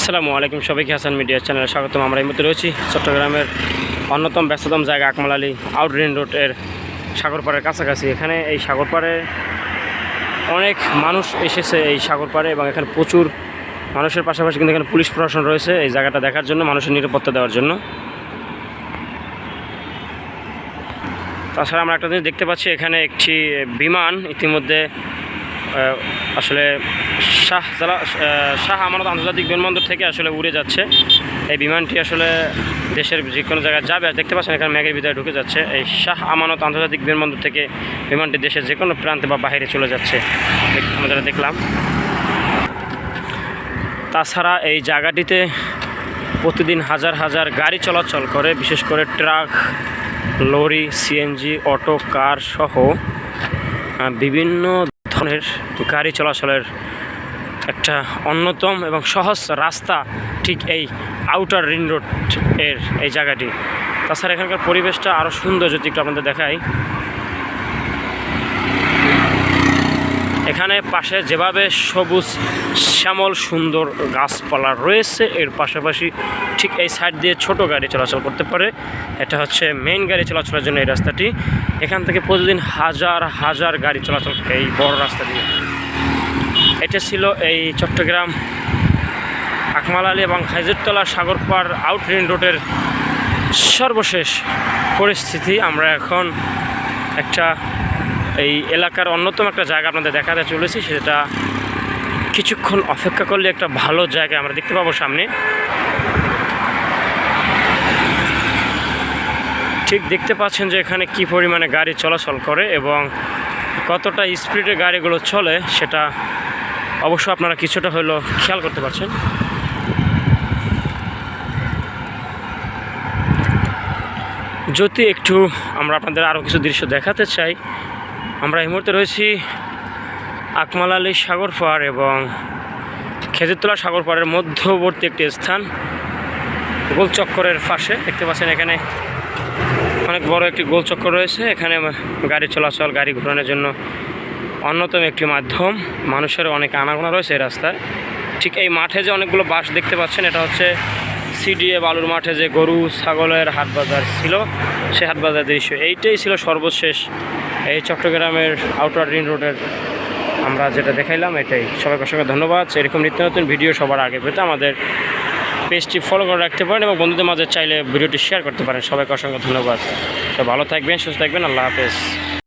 আসসালামু আলাইকুম, সবাইকে হাসান মিডিয়া চ্যানেলে স্বাগতম। আমরা এই মুহূর্তে রয়েছি চট্টগ্রামের অন্যতম ব্যস্ততম জায়গা আকমাল আলী আউট রিং রোডের সাগরপাড়ের কাছাকাছি। এখানে এই সাগরপাড়ে অনেক মানুষ এসেছে এই সাগরপাড়ে, এবং এখানে প্রচুর মানুষের পাশাপাশি কিন্তু এখানে পুলিশ প্রশাসন রয়েছে এই জায়গাটা দেখার জন্য, মানুষের নিরাপত্তা দেওয়ার জন্য। তাছাড়া আমরা একটা জিনিস দেখতে পাচ্ছি, এখানে একটি বিমান ইতিমধ্যে আসলে শাহ আমানত আন্তর্জাতিক বিমানবন্দর থেকে আসলে উড়ে যাচ্ছে। এই বিমানটি আসলে দেশের যে কোনো জায়গায় যাবে, আর দেখতে পাচ্ছেন এখানে ম্যাগের ভিতরে ঢুকে যাচ্ছে। এই শাহ আমানত আন্তর্জাতিক বিমানবন্দর থেকে বিমানটি দেশের যে কোনো প্রান্তে বা বাইরে চলে যাচ্ছে, আমরা দেখলাম। তাছাড়া এই জায়গাটিতে প্রতিদিন হাজার হাজার গাড়ি চলাচল করে, বিশেষ করে ট্রাক, লরি, সিএনজি, অটো, কার সহ বিভিন্ন ধরনের গাড়ি চলাচলের একটা অন্যতম এবং সহজ রাস্তা ঠিক এই আউটার রিং রোড এর এই জায়গাটি। তাছাড়া এখানকার পরিবেশটা আরও সুন্দর, যদি একটু আপনাদের দেখাই। এখানে পাশে যেভাবে সবুজ শ্যামল সুন্দর গাছপালা রয়েছে, এর পাশাপাশি ঠিক এই সাইড দিয়ে ছোট গাড়ি চলাচল করতে পারে। এটা হচ্ছে মেইন গাড়ি চলাচলের জন্য এই রাস্তাটি। এখান থেকে প্রতিদিন হাজার হাজার গাড়ি চলাচল করে এই বড় রাস্তা দিয়ে। এটা ছিল এই চট্টগ্রাম আকমাল আলী এবং হাজিরতলা সাগরপাড় আউট রিং রোডের সর্বশেষ পরিস্থিতি। আমরা এখন একটা এই এলাকার অন্যতম একটা জায়গা আপনাদের দেখাতে চলেছি, সেটা কিছুক্ষণ অপেক্ষা করলে একটা ভালো জায়গা আমরা দেখতে পাবো সামনে। ঠিক দেখতে পাচ্ছেন যে এখানে কি পরিমাণে গাড়ি চলাচল করে এবং কতটা স্পিডে গাড়িগুলো চলে, সেটা অবশ্য আপনারা কিছুটা হলেও খেয়াল করতে পারছেন। যদি একটু আমরা আপনাদের আরও কিছু দৃশ্য দেখাতে চাই, আমরা এই মুহূর্তে রয়েছি আকমাল আলী সাগরপাড় এবং খেজুরতলা সাগরপাড়ের মধ্যবর্তী একটি স্থান, গোলচক্করের পাশে। দেখতে পাচ্ছেন এখানে অনেক বড় একটি গোলচক্কর রয়েছে। এখানে গাড়ি চলাচল, গাড়ি ঘোরানোর জন্য অন্যতম একটি মাধ্যম। মানুষের অনেক আনাগোনা রয়েছে এই রাস্তায়। ঠিক এই মাঠে যে অনেকগুলো বাস দেখতে পাচ্ছেন, এটা হচ্ছে সিডিএ বালুর মাঠে যে গরু ছাগলের হাট বাজার ছিল, সেই হাট বাজার দৃশ্য। এইটাই ছিল সর্বশেষ এই চট্টগ্রামের আউটার রিং রোডের আমরা যেটা দেখাইলাম। এটাই। সবাইকে অসংখ্য ধন্যবাদ। এরকম নিত্য নতুন ভিডিও সবার আগে পেতে আমাদের পেজটি ফলো করে রাখতে পারেন এবং বন্ধুদের মাঝে চাইলে ভিডিওটি শেয়ার করতে পারেন। সবাইকে অসংখ্য ধন্যবাদ। তো ভালো থাকবেন, সুস্থ থাকবেন। আল্লাহ হাফেজ।